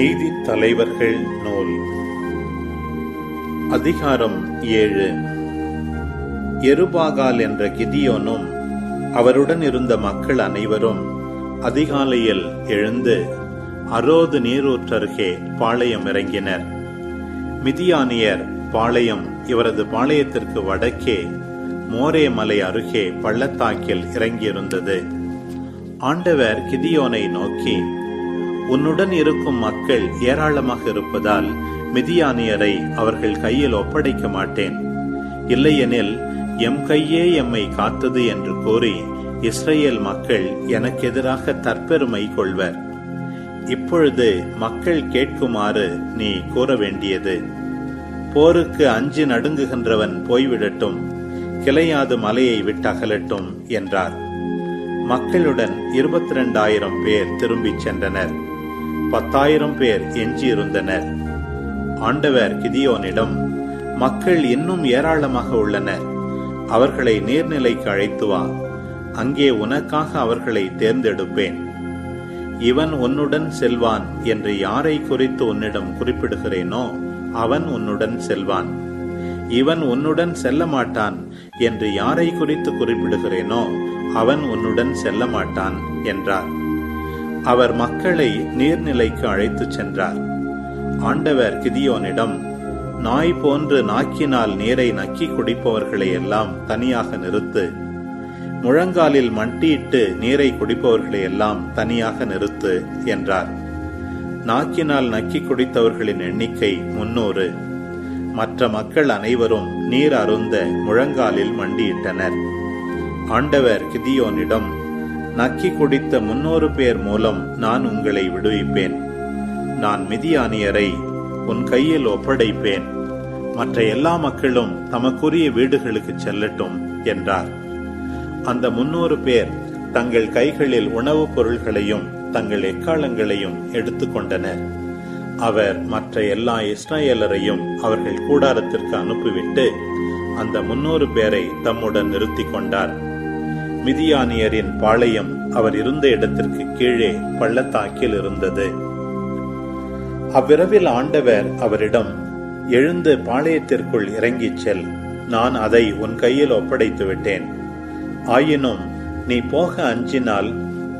நீதித் தலைவர்கள் நூல் அதிகாரம் 7. யெருபாகால் என்ற கிதியோனும் அவருடன் இருந்த மக்கள் அனைவரும் அதிகாலையில் எழுந்து அரோது நீரூற்றருகே பாளையம் இறங்கினர். மிதியானியர் பாளையம் இவரது பாளையத்திற்கு வடக்கே மோரே மலை அருகே பள்ளத்தாக்கில் இறங்கியிருந்தது. ஆண்டவர் கிதியோனை நோக்கி, உன்னுடன் இருக்கும் மக்கள் ஏராளமாக இருப்பதால் மிதியானியரை அவர்கள் கையில் ஒப்படைக்க மாட்டேன். இல்லையெனில் எம் கையே எம்மை காத்தது என்று கூறி இஸ்ரேல் மக்கள் எனக்கு எதிராக தற்பெருமை கொள்வர். இப்பொழுது மக்கள் கேட்குமாறு நீ கூற வேண்டியது, போருக்கு அஞ்சி நடுங்குகின்றவன் போய்விடட்டும், கிளையாது மலையை விட்டு அகலட்டும் என்றார். மக்களுடன் 22,000 பேர் திரும்பிச் சென்றனர். 10,000 பேர் எஞ்சியிருந்தனர். ஆண்டவர் கிதியோனிடம், மக்கள் இன்னும் ஏராளமாக உள்ளனர், அவர்களை நீர்நிலைக்கு அழைத்து வா, அங்கே உனக்காக அவர்களை தேர்ந்தெடுப்பேன். இவன் உன்னுடன் செல்வான் என்று யாரை குறித்து உன்னிடம் குறிப்பிடுகிறேனோ அவன் உன்னுடன் செல்வான். இவன் உன்னுடன் செல்ல மாட்டான் என்று யாரை குறித்து குறிப்பிடுகிறேனோ அவன் உன்னுடன் செல்ல மாட்டான் என்றார். அவர் மக்களை நீர்நிலைக்கு அழைத்துச் சென்றார். ஆண்டவர் கிதியோனிடம், நாய் போன்று நாக்கினால் நீரை நக்கி குடிப்பவர்களை எல்லாம் தனியாக நிறுத்து, முழங்காலில் மண்டியிட்டு நீரை குடிப்பவர்களை எல்லாம் தனியாக நிறுத்து என்றார். நாக்கினால் நக்கி குடித்தவர்களின் எண்ணிக்கை 300. மற்ற மக்கள் அனைவரும் நீர் அருந்த முழங்காலில் மண்டியிட்டனர். ஆண்டவர் கிதியோனிடம், நக்கி குடித்த 300 பேர் மூலம் நான் உங்களை விடுவிப்பேன். நான் மிதியானியரை உன் கையில் ஒப்படைப்பேன். மற்ற எல்லா மக்களும் தமக்குரிய வீடுகளுக்கு செல்லட்டும் என்றார். அந்த 300 பேர் தங்கள் கைகளில் உணவுப் பொருள்களையும் தங்கள் எக்காளங்களையும் எடுத்துக்கொண்டனர். அவர் மற்ற எல்லா இஸ்ரவேலரையும் அவர்கள் கூடாரத்திற்கு அனுப்பிவிட்டு அந்த 300 பேரை தம்முடன் நிறுத்தி கொண்டார். மிதியானியரின் பாளையம் அவர் இருந்த இடத்திற்கு கீழே பள்ளத்தாக்கில் இருந்தது. அவ்விரவில் ஆண்டவர் அவரிடம், எழுந்து பாளையத்திற்குள் இறங்கிச் செல், நான் அதை உன் கையில் ஒப்படைத்து விட்டேன். ஆயினும் நீ போக அஞ்சினால்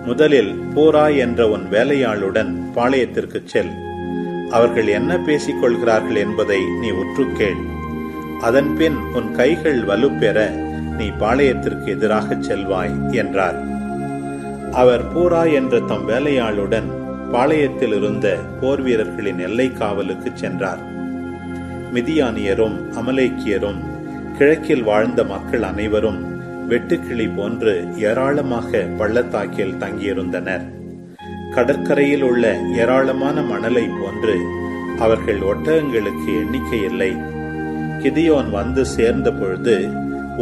முதலில் பூரா என்ற உன் வேலையாளுடன் பாளையத்திற்கு செல். அவர்கள் என்ன பேசிக் கொள்கிறார்கள் என்பதை நீ உற்றுக்கேள். அதன்பின் உன் கைகள் வலுப்பெற நீ பாளையத்திற்கு எதிராக செல்வாய் என்றார். அவர் பூரா என்ற தம் வேலையாளுடன் பாளையத்தில் இருந்த போர் வீரர்களின் எல்லை காவலுக்கு சென்றார். மிதியானியரும் அமலேக்கியரும் கிழக்கில் வாழ்ந்த மக்கள் அனைவரும் வெட்டுக்கிளி போன்று ஏராளமாக பள்ளத்தாக்கில் தங்கியிருந்தனர். கடற்கரையில் உள்ள ஏராளமான மணலை போன்று அவர்கள் ஒட்டகங்களுக்கு எண்ணிக்கை இல்லை. கிதியோன் வந்து சேர்ந்த பொழுது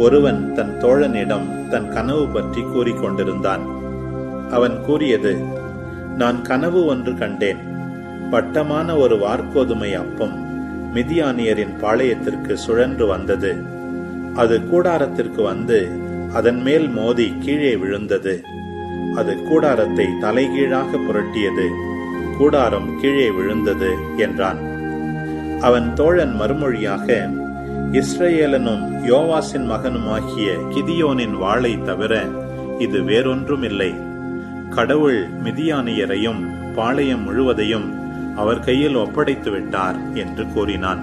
ஒருவன் தன் தோழனிடம் தன் கனவு பற்றி கூறிக்கொண்டிருந்தான். அவன் கூறியது, நான் கனவு ஒன்று கண்டேன். வட்டமான ஒரு வார்கோதுமை அப்பம் மிதியானியரின் பாளையத்திற்கு சுழன்று வந்தது. அது கூடாரத்திற்கு வந்து அதன் மேல் மோதி கீழே விழுந்தது. அது கூடாரத்தை தலைகீழாக புரட்டியது. கூடாரம் கீழே விழுந்தது என்றான். அவன் தோழன் மறுமொழியாக, இஸ்ரவேலனும் யோவாசின் மகனுமாகிய கிதியோனின் வாளை தவிர இது வேறொன்றும் இல்லை. கடவுள் மிதியானியரையும் பாளையம் முழுவதையும் அவர் கையில் ஒப்படைத்து விட்டார் என்று கூறினான்.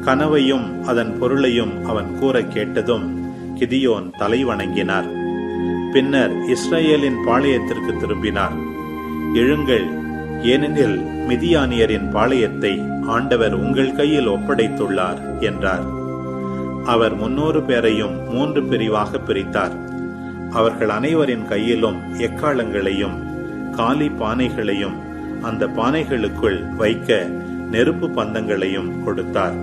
கனவையும் அதன் பொருளையும் அவன் கூற கேட்டதும் கிதியோன் தலை வணங்கினார். பின்னர் இஸ்ரவேலின் பாளையத்திற்கு திரும்பினார். எழுங்கள், ஏனெனில் மிதியானியரின் பாளையத்தை ஆண்டவர் உங்கள் கையில் ஒப்படைத்துள்ளார் என்றார். அவர் 300 பேரையும் 3 பிரிவாக பிரித்தார். அவர்கள் அனைவரின் கையிலும் எக்காளங்களையும் காலி பானைகளையும் அந்த பானைகளுக்குள் வைக்க நெருப்பு பந்தங்களையும் கொடுத்தார்.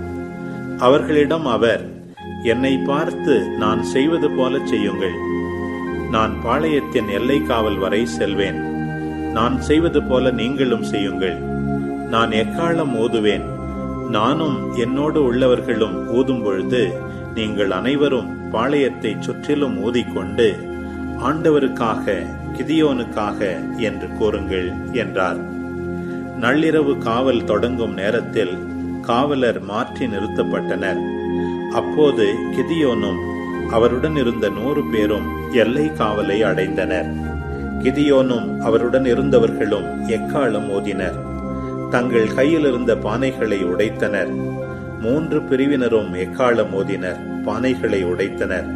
அவர்களிடம் அவர், என்னை பார்த்து நான் செய்வது போல செய்யுங்கள். நான் பாளையத்தின் எல்லை காவல் வரை செல்வேன். நான் செய்வது போல நீங்களும் செய்யுங்கள். நான் எக்காளம் ஊதுவேன். நானும் என்னோடு உள்ளவர்களும் ஊதும் பொழுது நீங்கள் அனைவரும் பாளையத்தை சுற்றிலும் ஊதிக்கொண்டு ஆண்டவருக்காக கிதியோனுக்காக என்று கூறுங்கள் என்றார். நள்ளிரவு காவல் தொடங்கும் நேரத்தில் காவலர் மாற்றி நிறுத்தப்பட்டனர். அப்போது கிதியோனும் அவருடன் இருந்த 100 பேரும் எல்லை காவலை அடைந்தனர். கிதியோனும் அவருடன் இருந்தவர்களும் எக்காளம் ஓதினர். தங்கள் கையில் இருந்த பானைகளை உடைத்தனர். 3 பிரிவினரும் எக்காளம் ஓதினர், பானைகளை உடைத்தனர்.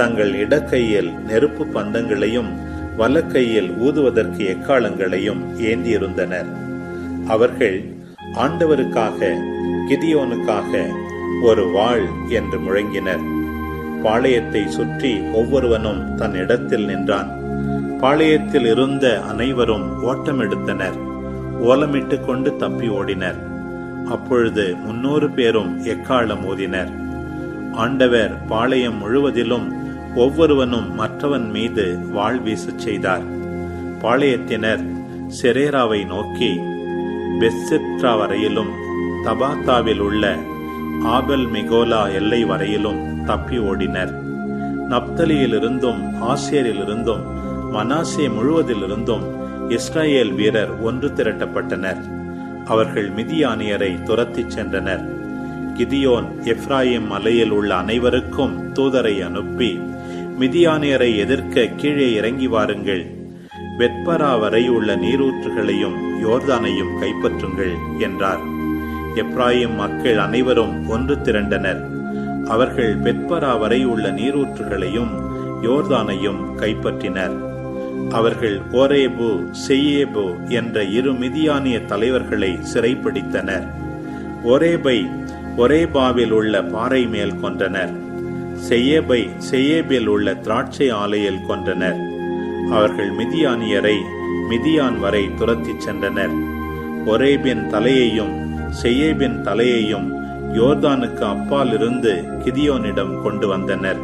தங்கள் இடக்கையில் நெருப்பு பந்தங்களையும் வலக்கையில் ஊதுவதற்கு எக்காளங்களையும் ஏந்தியிருந்தனர். அவர்கள் ஆண்டவருக்காக, கிதியோனுக்காக ஒரு வாள் என்று முழங்கினர். பாளையத்தை சுற்றி ஒவ்வொருவனும் தன் இடத்தில் நின்றான். பாளையத்தில் இருந்த அனைவரும் ஓட்டமெடுத்தனர். ஓலமிட்டு கொண்டு தப்பி ஓடினர். அப்பொழுது 300 பேரும் எக்காளம் ஓதினர். ஆண்டவர் பாளையம் முழுவதிலும் ஒவ்வொருவனும் மற்றவன் மீது வாள் வீசச் செய்தார். பாளையத்தினர் செரேராவை நோக்கி பெத்செத்ரா வரையிலும் தபாத்தாவில் உள்ள ஆபல் மெகோலா எல்லை வரையிலும் தப்பி ஓடினர். நப்தலியிலிருந்தும் ஆசேரிலிருந்தும் மனாசே முழுவதிலிருந்தும் இஸ்ரவேல் வீரர் ஒன்று திரட்டப்பட்டனர். அவர்கள் மிதியானியரை துரத்திச் சென்றனர். கிதியோன் எப்ராயிம் மலையில் உள்ள அனைவருக்கும் தூதரை அனுப்பி, மிதியானியரை எதிர்க்க கீழே இறங்கி வாருங்கள், பெத்பரா வரை உள்ள நீரூற்றுகளையும் யோர்தானையும் கைப்பற்றுங்கள் என்றார். எப்ராயிம் மக்கள் அனைவரும் ஒன்று திரண்டனர். அவர்கள் பெத்பரா வரை உள்ள நீரூற்றுகளையும் யோர்தானையும் கைப்பற்றினர். அவர்கள் ஓரேபு, செய்யேபு என்ற 2 மிதியானிய தலைவர்களை சிறைப்பிடித்தனர். ஓரேபை ஒரேபாவில் உள்ள பாறை மேல் கொன்றனர். செய்யேபை செய்யேபில் உள்ள திராட்சை ஆலையில் கொன்றனர். அவர்கள் மிதியானியரை மிதியான் வரை துரத்திச் சென்றனர். ஒரேபின் தலையையும் செய்யேபின் தலையையும் யோர்தானுக்கு அப்பால் இருந்து கிதியோனிடம் கொண்டு வந்தனர்.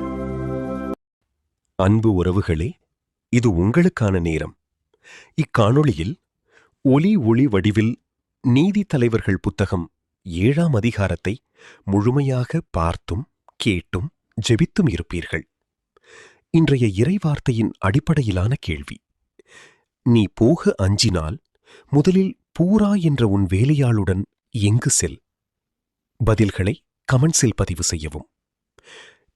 அன்பு உறவுகளே, இது உங்களுக்கான நேரம். இக்காணொளியில் ஒளி வடிவில் நீதி தலைவர்கள் புத்தகம் 7ஆம் அதிகாரத்தை முழுமையாக பார்த்தும் கேட்டும் ஜெபித்தும் இருப்பீர்கள். இன்றைய இறைவார்த்தையின் அடிப்படையிலான கேள்வி: நீ போக அஞ்சினால் முதலில் பூரா என்ற உன் வேலையாளுடன் எங்கு செல்? பதில்களை கமெண்ட்ஸில் பதிவு செய்யவும்.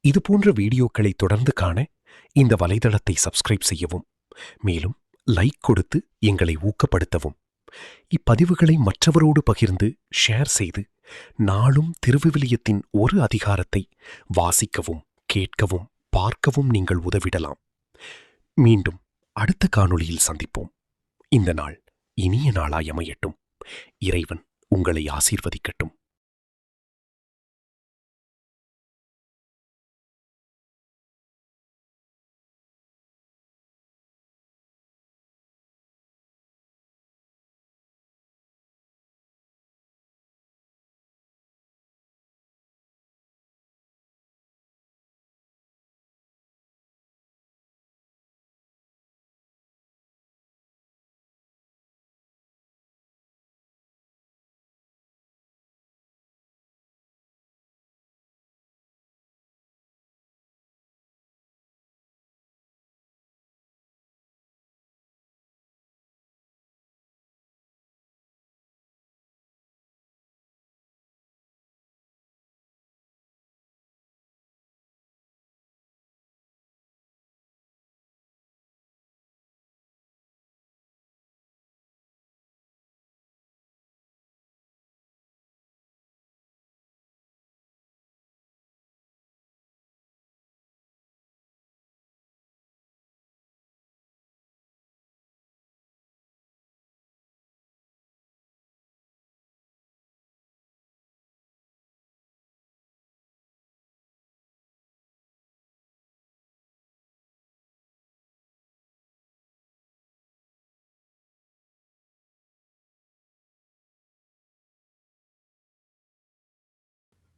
இதுபோன்ற வீடியோக்களை தொடர்ந்து காண இந்த வலைதளத்தை சப்ஸ்கிரைப் செய்யவும். மேலும் லைக் கொடுத்து எங்களை ஊக்கப்படுத்தவும். இப்பதிவுகளை மற்றவரோடு பகிர்ந்து ஷேர் செய்து நாளும் திருவிவிலியத்தின் ஒரு அதிகாரத்தை வாசிக்கவும், கேட்கவும், பார்க்கவும் நீங்கள் உதவிடலாம். மீண்டும் அடுத்த காணொளியில் சந்திப்போம். இந்த நாள் இனிய நாளாய் அமையட்டும். இறைவன் உங்களை ஆசீர்வதிக்கட்டும்.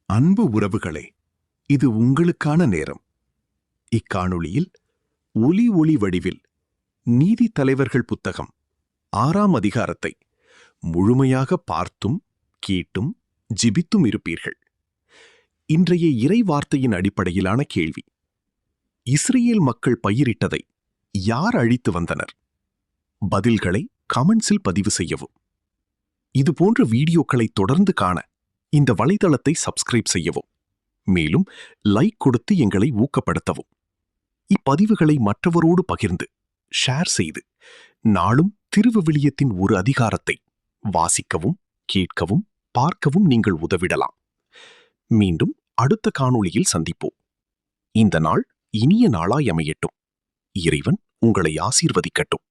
அன்பு உறவுகளே, இது உங்களுக்கான நேரம். இக்காணொளியில் ஒளி வடிவில் நீதி தலைவர்கள் புத்தகம் 6ஆம் அதிகாரத்தை முழுமையாக பார்த்தும் கேட்டும் ஜெபித்தும் இருப்பீர்கள். இன்றைய இறை வார்த்தையின் அடிப்படையிலான கேள்வி: இஸ்ரேல் மக்கள் பயிரிட்டதை யார் அழித்து வந்தனர்? பதில்களை கமெண்ட்ஸில் பதிவு செய்யவும். இதுபோன்ற வீடியோக்களை தொடர்ந்து காண இந்த வலைதளத்தை சப்ஸ்கிரைப் செய்யவும். மேலும் லைக் கொடுத்து எங்களை ஊக்கப்படுத்தவும். இப்பதிவுகளை மற்றவரோடு பகிர்ந்து ஷேர் செய்து நாளும் திருவிவிலியத்தின் ஒரு அதிகாரத்தை வாசிக்கவும், கேட்கவும், பார்க்கவும் நீங்கள் உதவிடலாம். மீண்டும் அடுத்த காணொளியில் சந்திப்போம். இந்த நாள் இனிய நாளாய் அமையட்டும். இறைவன் உங்களை ஆசீர்வதிக்கட்டும்.